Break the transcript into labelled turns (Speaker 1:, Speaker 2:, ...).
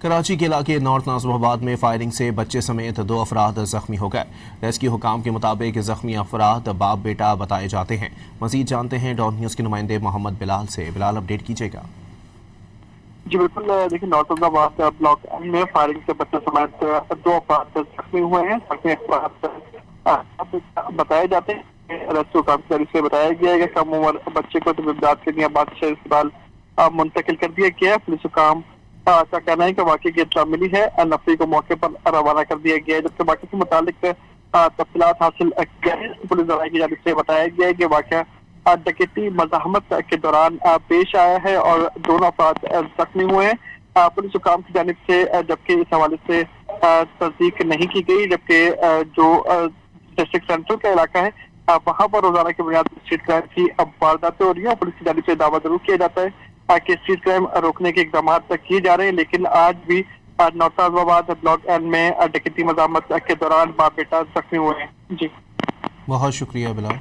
Speaker 1: کراچی کے علاقے نارتھ ناظم آباد میں فائرنگ سے بچے سمیت 2 افراد زخمی ہو گئے۔ ریسکیو حکام کے مطابق زخمی افراد باپ بیٹا بتائے جاتے ہیں۔ مزید جانتے ہیں ڈان نیوز کے نمائندے محمد بلال سے۔ بلال، اپڈیٹ کیجیے گا۔
Speaker 2: جی بالکل، دیکھیں نارتھ ناظم آباد بلاک ایم میں فائرنگ سے بچے سمیت 2 افراد زخمی ہوئے ہیں۔ زخمی افراد بتائے جاتے ہیں۔ ریسکیو حکام کی طرف سے بتایا گیا ہے کہ کم عمر بچے کو طبی امداد کے لیے بادشاہ اسپتال منتقل کر دیا گیا ہے۔ پولیس حکام کا کہنا ہے کہ واقعے کی اطلاع ملی ہے، نفری کو موقع پر روانہ کر دیا گیا ہے، جبکہ واقعے کے متعلق تفصیلات حاصل کی ہیں۔ پولیس ذرائع کی جانب سے بتایا گیا ہے کہ واقعہ ڈکیتی مزاحمت کے دوران پیش آیا ہے اور دونوں افراد زخمی ہوئے ہیں۔ پولیس حکام کی جانب سے جبکہ اس حوالے سے تصدیق نہیں کی گئی، جبکہ جو ڈسٹرکٹ سینٹر کا علاقہ ہے وہاں پر روزانہ کی بنیاد پر اسٹریٹ کرائم کی وارداتیں ہو رہی ہیں۔ پولیس کی جانب سے دعویٰ ضرور کیا جاتا ہے کہ اسٹریٹ کرائم روکنے کے اقدامات کیے جا رہے ہیں، لیکن آج بھی نارتھ ناظم آباد بلاک این میں ڈکیتی مزاحمت کے دوران باپ بیٹا زخمی ہوئے ہیں۔ جی
Speaker 1: بہت شکریہ بلال۔